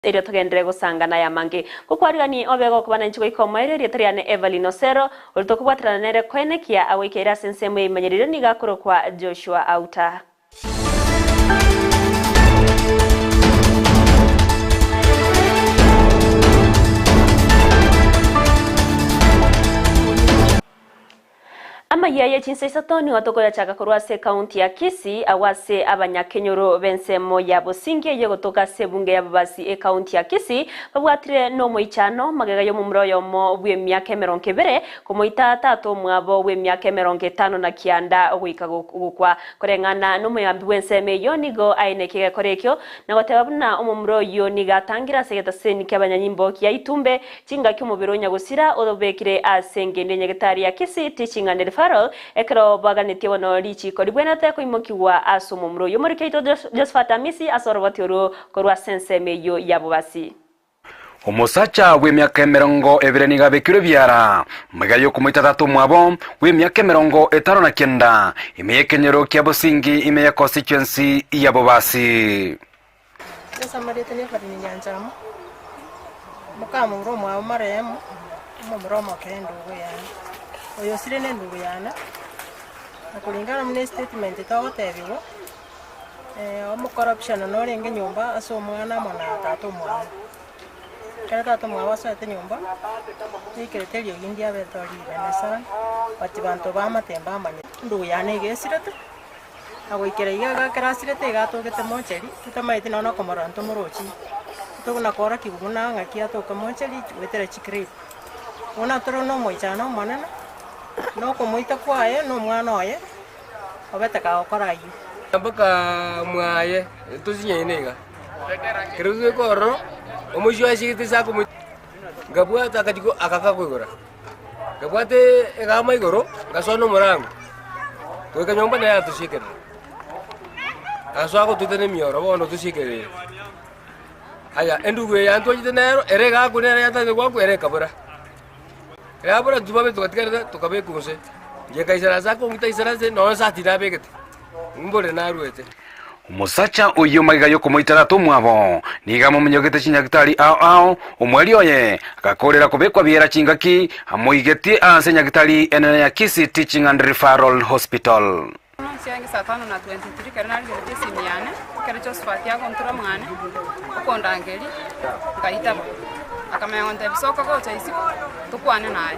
erio tugendere gusangana ya mangi gukwarigani obego kubana nchiko ikomaire rietariane Everline Osero ulitokubwatirana nere kwenekia awikeira sensemo imanyirire nigakuro kwa Joshua Auta. Amayia Chinsa Isato ni watokoya chaka kurwase kaunti ya Kisii awase abanyakenyoro bensemo ya Businge ye gotoka sebunge ya babasi kaunti ya Kisii babwatire no moichano magega yo mumroyo mo bwe myaka 20 kumoita tato mwabo bwe myaka 50 na kianda gwika gukwa korengana no muyambi bwenseme yo nigo ainekege korekyo na gotebabuna umumroyo nigatangira segeta seni kyabanyanyimbo kya Itumbe cinga kyumubironya gusira odobekire asengende nyegetari ya Kisii teaching and referral ekero baganeti wono lichi kodi bwenate kuimokiwa asumo mro yo morikeito Josephat Amisi asorobatioro korwa sense meyo yabobasi Umusacha w'emyaka 20 nigabekiro byara magayo kumwita tatu mwabo w'emyaka 59 imeyekenyero kya Busingi imeya constituency ya Bobasi Samarite ni fari nyanjamo mukamu ro mwa maremo mumro makendo yana oyo sire ne ndugu yana akulingana mu statement tawotebiwo omu corruption no renge nyumba aso mwana mona tato mwana kana tato mwana waso ate nyumba ikirete yo india betori benesa bati bantu bamatemba amanye ndugu yana igesirete agwikira igaga krasirete gatogete mocheri tutamaite no komoranto murochi tuguna kora kiguna ngakia to komocheri wetere chikrip ona toro no moichano manana no kumuita kwaye no mwana oye obetaka okorayo ambaka mwaye tuzinyenega kiruze koro omushwa shiti sako ngabwata akatiko akakakwegora ngabwate egama igoro gasono murango kweka nyomba na yatushikere aswako tutene mioro bono tushikere aya enduwe yanto jitenero erega kunera yatane kwako ereka bora Abura tubabe tukatikana tukabe kunse. Je kaisara zako ngitaisara ze no satira begete. Mbore naruete. Umusacha uyu magayo kumuitara tumwabo niga mu munyogete chinyagitari ao umweli oye akakorera kubekwa biera chingaki amuigeti asenyagitari enene ya Kisii Teaching and Referral Hospital. Siyangi saa 5 na 23 karena ngirete simiane kare Josephat ya kontra mwana ukonda ngeli ngaita akamayonde bisoka ko chaisi tukwane naye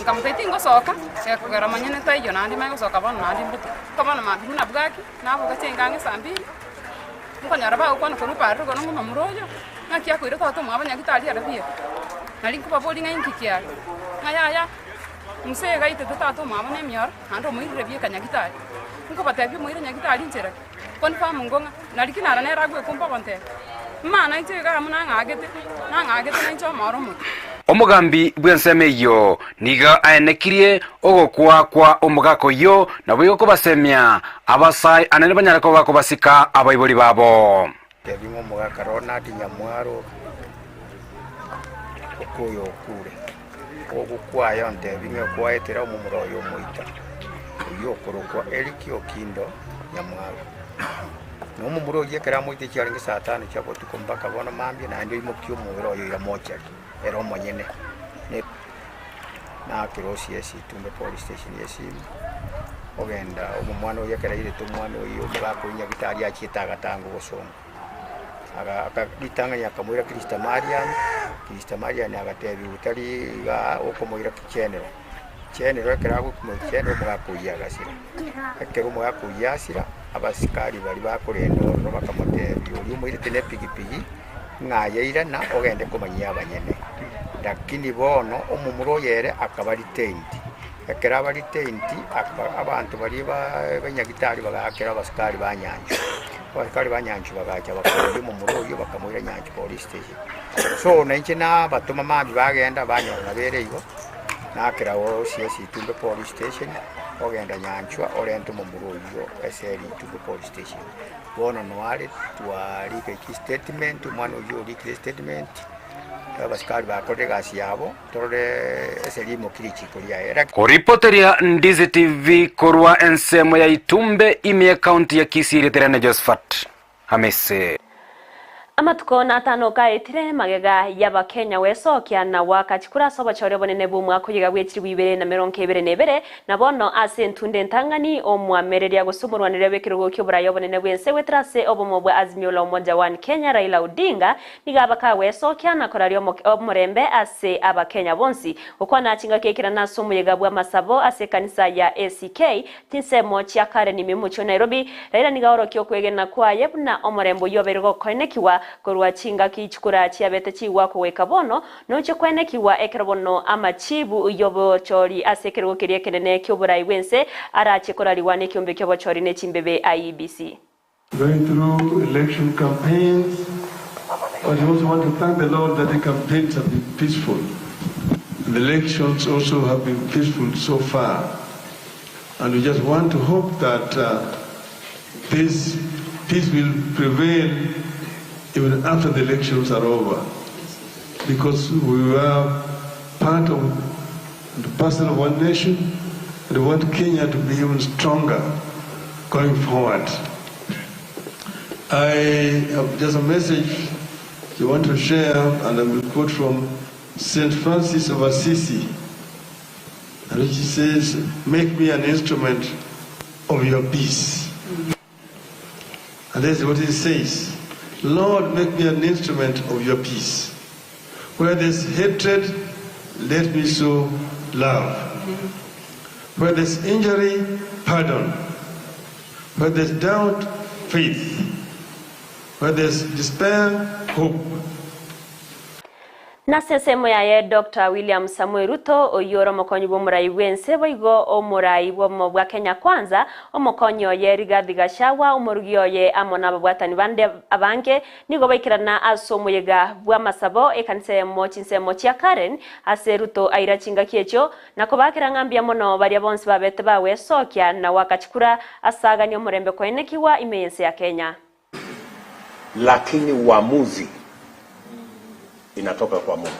nkamutaiti ngosoka sekugera manyene taiyo nandi mayo soka bana nandi mbuto kabana mabi na bwaki nabo gacengange sambiri mukanyara ba ukwana ko rupa rugo no muroyo nakia kwire toto mwabanya gitali arabia nali kupa boli nginkikia ngaya mse gaite toto mwabane mior ando muire bie kanyagitali nkubatabi muire nyagitali ntera konfamu ngonga nali kinara nera gwe kumpa konte mana itega muna ngagete na ncho maromo Omugambi bwensemeyo niga aenekirie ogokwa kwa omugako yo nabwo kubasemya abasai anene banyara ko bakobasika abayiboli babo tebimo mugakarona tinyamwaro okoyo kure ogukwayo ndebinyo kwaetera omumuroyo moita yo korokwa erikio kindo nyamwaro no mumuro yekera moite cyaringe saa 5 cyabo tukombaka bona mambye na ndio imukyo mubiro yo ya mocha ero monyene ne na kirosi yesi tumbe police station yesi ogenda omwana yekera ile tumwana yo bako nyagitari achitaga tango gosonga aga ditanga yakamwira Krista Maria ni agatebi utari ga okomoira kichenero ekera kumukene mugakuyagasira ekero mugakuyasira abasikari bali bakorendo no bakamotebi uri muirite ne pigipigi ngayeira na ogende kumanyia abanyene lakini bono omumuro yere akabali tenti ekera bali tenti abantu bali banyagitari bagakera abasikari banyanju bagacha bakora omumuro yo bakamuira nyanju police station so nainchina batuma mabi bagenda banyona bereigo nakirawo CSI tumbe police station ogenda nyanchwa orento mumuruyo eseri tumbe police station bono noale twali ke statement mwana uyo li statement abasikari bakore gasi yabo torore eseri mokirichi kulia era Kuripoteria Ndizi TV korwa ensemo ya Itumbe ime county ya Kisii terene Josephat Amisi Amatukona atano gaitire magega y'Abakenya wesokia na wakati kurasa bachore bonene bumwa kuyiga bwetiri 2022 na bono ase ntunde ntangani omwamereria gusumurwanire bekirugo cy'uburayo bonene bwense wetrase obomo bwa Azimio la Umoja wa Kenya Raila Odinga nigabaka wesokia na korario omurembe ase Abakenya bonsi ukwana chinga kekira naso muyega bwa masabo ase kanisa ya ACK tinsemo chia kare ni mimucho Nairobi Raila nigaorokyo kwegena kwaye na omurembo yobergo koinekiwa korwa chinga kichukura chiabete chiwa kuweka bono noche kwenekiwa ekerobono amachibu yobo chori asekero kirie kenene kyobura iwense arache koraliwa ne kyombe kyobo chori ne chimbebe IEBC. Going through election campaigns, but we also want to thank the Lord that the campaigns have been peaceful. The elections also have been peaceful so far. And we just want to hope that this peace will prevail even after the elections are over, because we are part of the person of one nation, and we want Kenya to be even stronger going forward. I have just a message I want to share, and I will quote from St. Francis of Assisi, and which says, "Make me an instrument of your peace." And that's what it says. Lord, make me an instrument of your peace. Where there's hatred, let me sow love. Where there's injury, pardon. Where there's doubt, faith. Where there's despair, hope. Na sesemo ya Dr. William Samuel Ruto oyoro mokonyi bomurai wense boigo omurai bomo bwa Kenya kwanza omokonyo ye Rigathi Gachagua omorugio ye amona babwatani bande abange nigo baikirana aso muyega bwa masabo ekanse mo chinsemo chia Karen ase Ruto aira chinga kiecho nako bakira ngambia mono bari bonse babete bawe sokia na wakachikura asaga ni omurembe koenekiwa imeyense ya Kenya, lakini uamuzi inatoka kwa Mungu.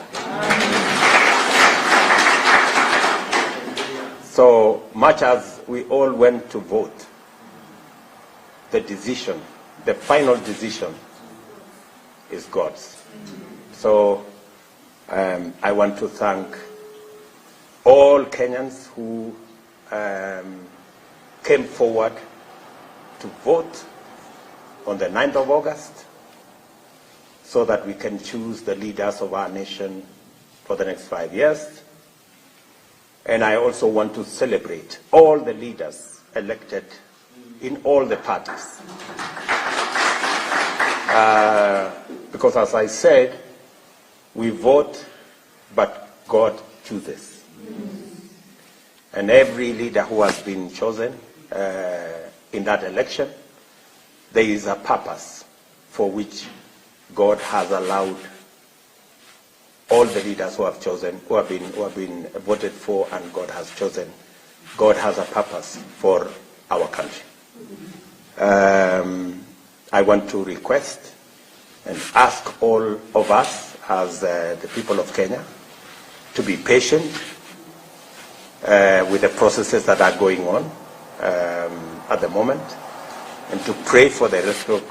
So much as we all went to vote, the decision, the final decision is God's. So I want to thank all Kenyans who came forward to vote on the 9th of August, so that we can choose the leaders of our nation for the next 5 years. And I also want to celebrate all the leaders elected in all the parties. Because as I said, we vote, but God chooses. And every leader who has been chosen in that election, there is a purpose for which God has allowed all the leaders who have chosen, who have been voted for, and God has chosen. God has a purpose for our country. I want to request and ask all of us as the people of Kenya to be patient with the processes that are going on at the moment, and to pray for the rest of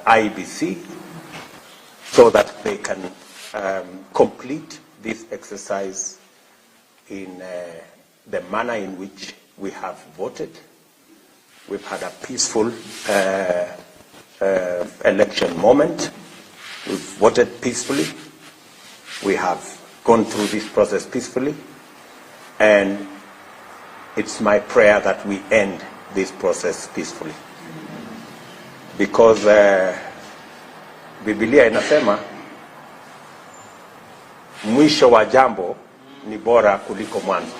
IEBC, so that they can complete this exercise in the manner in which we have voted. We've had a peaceful election moment. We've voted peacefully. We have gone through this process peacefully. And it's my prayer that we end this process peacefully. Because Biblia inasema mwisho wa jambo ni bora kuliko mwanzo.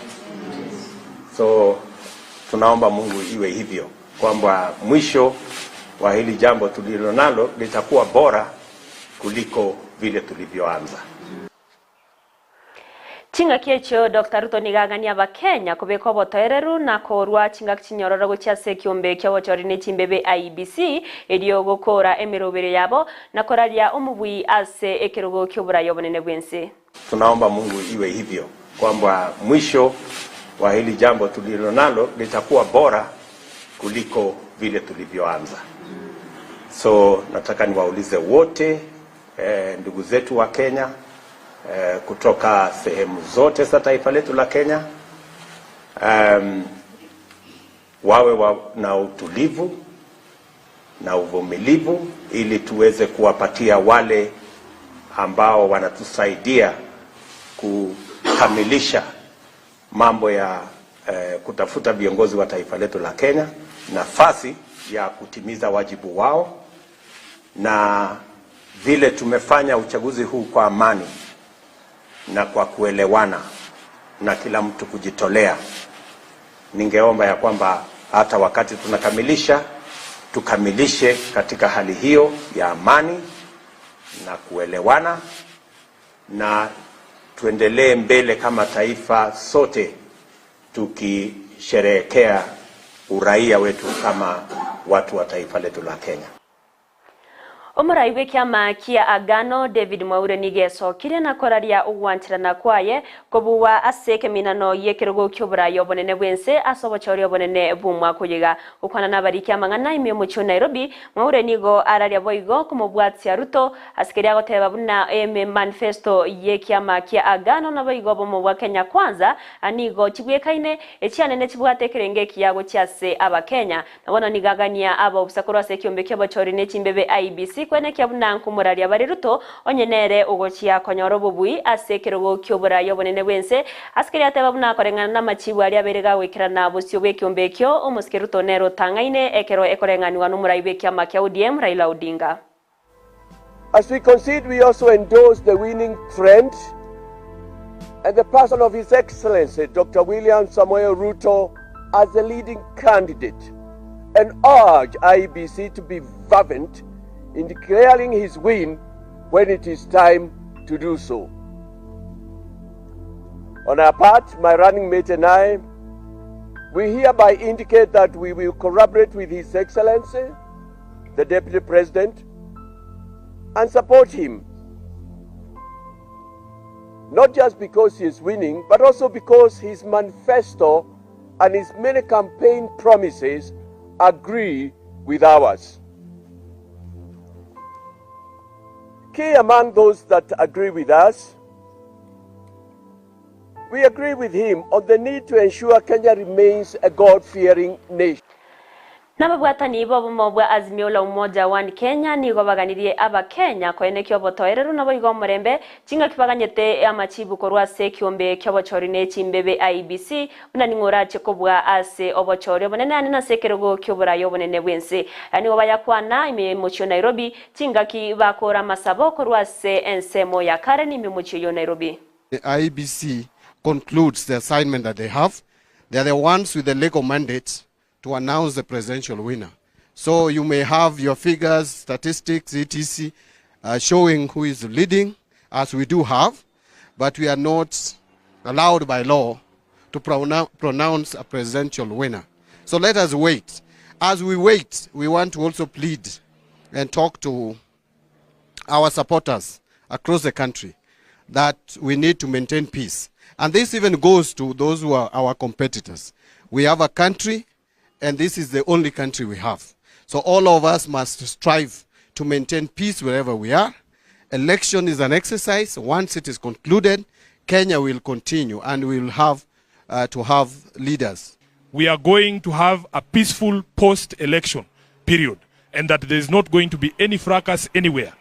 So tunaomba Mungu iwe hivyo, kwamba mwisho wa hili jambo tulilonalo litakuwa bora kuliko vile tulivyoanza. Chinga kiecho Dr. Ruto nigagania Abakenya kubeko botoereru na korwa chinga kinyororo guchase kiombe kyo chori ne chimbebe IEBC edio gukora emirobere yabo na koralia omubui ase ekirogo kyoburayo bonene bwense. Tunaomba Mungu iwe hivyo, kwamba mwisho wa hili jambo tulilonalo litakuwa bora kuliko vile tulivyoanza. So nataka niwaulize wote ndugu zetu wa Kenya kutoka sehemu zote za taifa letu la Kenya, wawe na utulivu na uvumilivu ili tuweze kuwapatia wale ambao wanatusaidia kukamilisha mambo ya kutafuta viongozi wa taifa letu la Kenya nafasi ya kutimiza wajibu wao. Na vile tumefanya uchaguzi huu kwa amani na kwa kuelewana na kila mtu kujitolea, ningeomba ya kwamba hata wakati tunakamilisha, tukamilishe katika hali hiyo ya amani na kuelewana, na tuendelee mbele kama taifa sote tukisherehekea uraia wetu kama watu wa taifa letu la Kenya. Omurai w'ekiama kia Agano David Mwaure nigecokire na koraria ugwantirana kwaye kobuwa aseke minano yekirugo kyoburayo bonene bwense asobochori bonene bumwa kuyiga ukwana nabariki amangana imyo mucho Nairobi. Mwaure nigo araria boigo kumubwatsia Ruto asikeria goteba buna manifesto yekiama kia Agano na boigo bomubwa Kenya kwanza anigo chibwekaine echianene chibwate kirenge kiyago cyase abakenya nabona nigagania abo busakoro asekiombe kyabachori nechimbebe IBC kwene kyabuna nkumuraria bari Ruto onyenere ugochia konyoro bubui asekirogo kyoburayo bonene bwense askeri atebabuna korengana na machibu ari aberega wikirana busyo bwekiombe kyo omuske Ruto nero tangaine ekero ekorengani n'umurai w'ekiama kya ODM Raila Odinga. As we concede, we also endorse the winning trend and the person of His Excellency Dr. William Samoei Ruto as the leading candidate and urge IEBC to be fervent in declaring his win when it is time to do so. On our part, my running mate and I, we hereby indicate that we will collaborate with His Excellency, the Deputy President, and support him. Not just because he is winning, but also because his manifesto and his many campaign promises agree with ours. Key among those that agree with us, we agree with him on the need to ensure Kenya remains a God-fearing nation. Nababwatani bo mobwa azimio la umoja wa Kenya nigo baganirie aba Kenya kwene kyo botoereru nabo igo murembe cinga kibaganyete amachibu korwa se kiombe kyo bochori ne chimbebe IBC unani ngora chekobwa ase obochori bonene ani na sekerogo kyo burayo bonene bwense ani obaya kwana ime mochio Nairobi cinga ki bakora masabo korwa se ensemo ya Karen ime mochio Nairobi. The IBC concludes the assignment that they have. They are the ones with the legal mandate to announce the presidential winner. So you may have your figures, statistics, etc. Showing who is leading, as we do have, but we are not allowed by law to pronounce a presidential winner. So let us wait. As we wait, we want to also plead and talk to our supporters across the country that we need to maintain peace. And this even goes to those who are our competitors. We have a country, and this is the only country we have. So all of us must strive to maintain peace wherever we are. Election is an exercise. Once it is concluded, Kenya will continue and we will have to have leaders. We are going to have a peaceful post-election period, and that there is not going to be any fracas anywhere.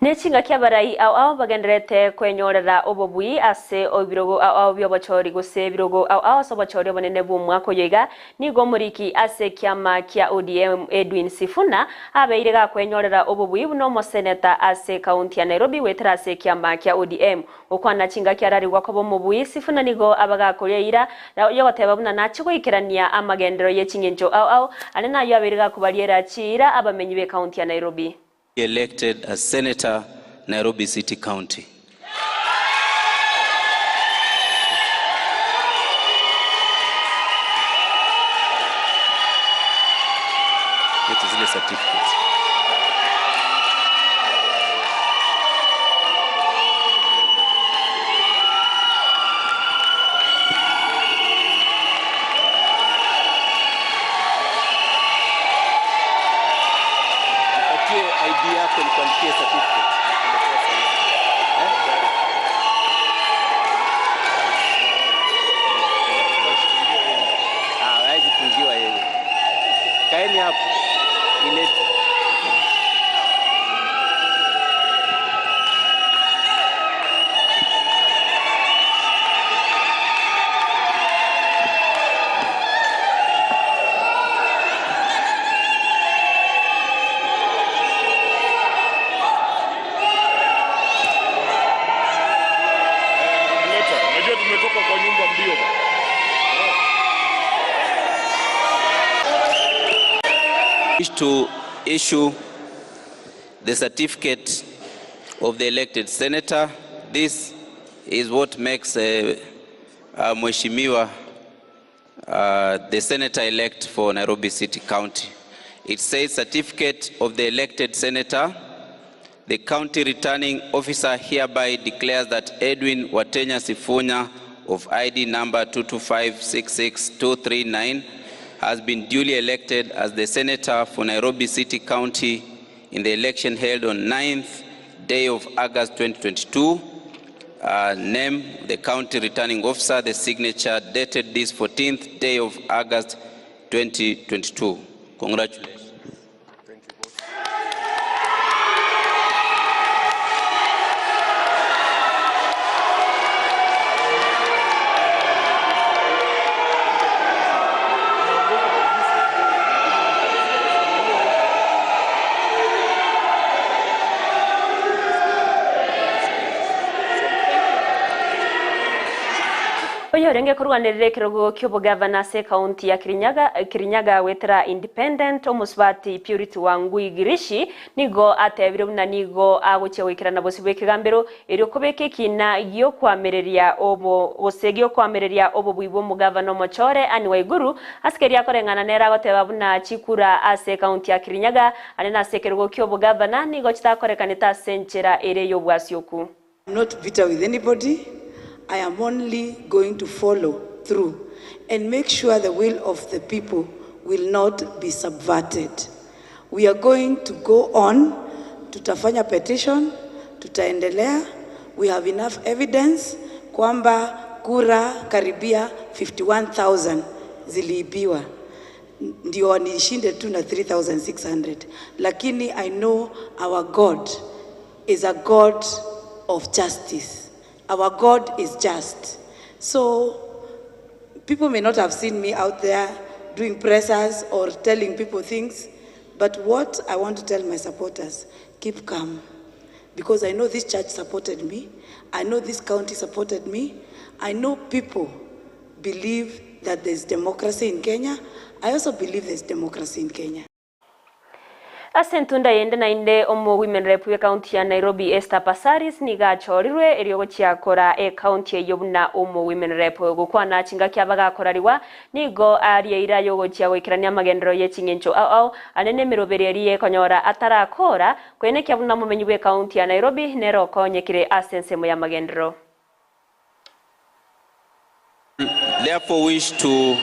Nechinga kia barai au bagenderete kwenyorera obobui ase obirogo au byobochori gose birogo au sobochori bonene bumwa koyega nigo muriki ase kiama kia ODM Edwin Sifuna abeirega kwenyorera obobui buno moseneta ase county ya Nairobi wetera ase kiama kia ODM okwana chinga kia rari wakobo mubui Sifuna nigo abaga koyeira yogoteba buna nachigo ikirania amagendero yechingenjo au anena yo abeirega kubaliera chira abamenyi be county ya Nairobi. Elected as Senator, Nairobi City County. It is the certificate. yako nikuandikie certificate. Hawezi fungiwa yeye. Kaeni hapo. Ilete. To issue the certificate of the elected senator. This is what makes Mheshimiwa the senator-elect for Nairobi City County. It says, certificate of the elected senator. The county returning officer hereby declares that Edwin Watenya Sifunya of ID number 225662239 has been duly elected as the senator for Nairobi City County in the election held on 9th day of August 2022. Name, the county returning officer, the signature dated this 14th day of August 2022. Congratulations. Oyorenge kurwanirire kirogo cy'ubugavana se county ya Kirinyaga wetera independent omusbati Purity Wangui Girishi nigo atebire buna nigo agucyewikirana bose bwekigambero eri kubeke kina yo kwamereria obo osegyo kwamereria obo bwibo mugavana Mochore ani Waiguru askeri yakorengana nera goteba buna chikura ase county ya Kirinyaga ane na sekirogo cy'ubugavana nigo kitakorekanita senchera ere yo bwasyoku. I'm not bitter with anybody. I am only going to follow through and make sure the will of the people will not be subverted. We are going to go on, tutafanya petition, tutaendelea. We have enough evidence kwamba kura karibia 51,000 ziliibiwa. Ndio nishinde tu na 3,600. Lakini I know our God is a God of justice. Our God is just. So people may not have seen me out there doing pressers or telling people things, but what I want to tell my supporters, keep calm. Because I know this church supported me. I know this county supported me. I know people believe that there's democracy in Kenya. I also believe there's democracy in Kenya. Asentunda yende na inde omo women rep we county ya Nairobi Esther Passaris niga chorirwe eriogo chiakora county yobuna omo women rep gukwana chinga kyabaga korariwa nigo ari ira yogo chiawikirania magendero ye chingencho au anene mirobererie konyora atarakora kwene kyabuna mumenyi we county ya Nairobi nero konyekire asensemo ya magendero. Therefore wish to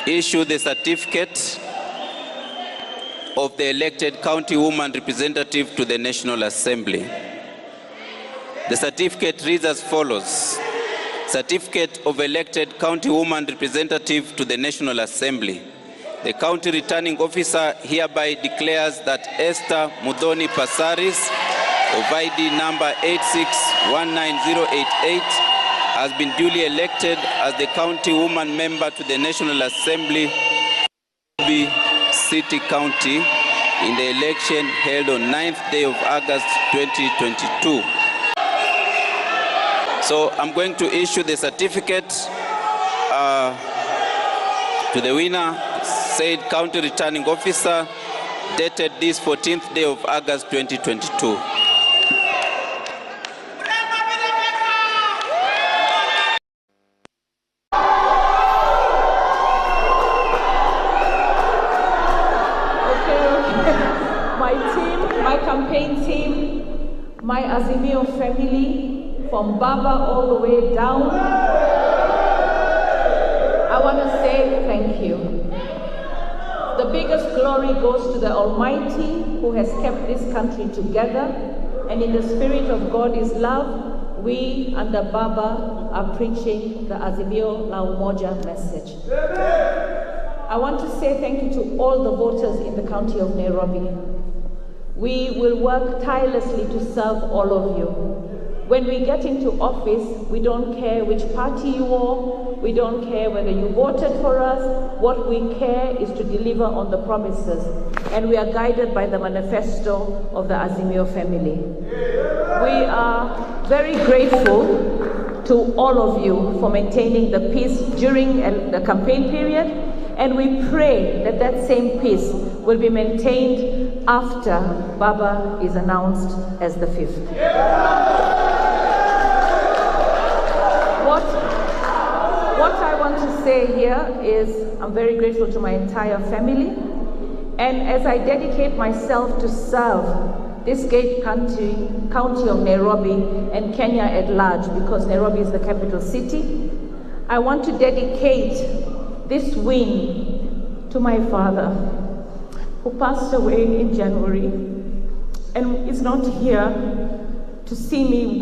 issue the certificate of the elected county woman representative to the National Assembly. The certificate reads as follows. Certificate of elected county woman representative to the National Assembly. The county returning officer hereby declares that Esther Mudhoni Passaris of ID number 8619088 has been duly elected as the county woman member to the National Assembly City County in the election held on 9th day of August 2022. So I'm going to issue the certificate to the winner, said county returning officer, dated this 14th day of August 2022. My Azimio family, from Baba all the way down, I want to say thank you. The biggest glory goes to the Almighty who has kept this country together, and in the spirit of God is love, we under Baba are preaching the Azimio la Umoja message. I want to say thank you to all the voters in the county of Nairobi. We will work tirelessly to serve all of you. When we get into office, we don't care which party you are, we don't care whether you voted for us. What we care is to deliver on the promises, and we are guided by the manifesto of the Azimio family. We are very grateful to all of you for maintaining the peace during the campaign period, and we pray that that same peace will be maintained after Baba is announced as the 5th. What I want to say here is I'm very grateful to my entire family, and as I dedicate myself to serve this great county of Nairobi and Kenya at large, because Nairobi is the capital city, I want to dedicate this win to my father, who passed away in January and is not here to see me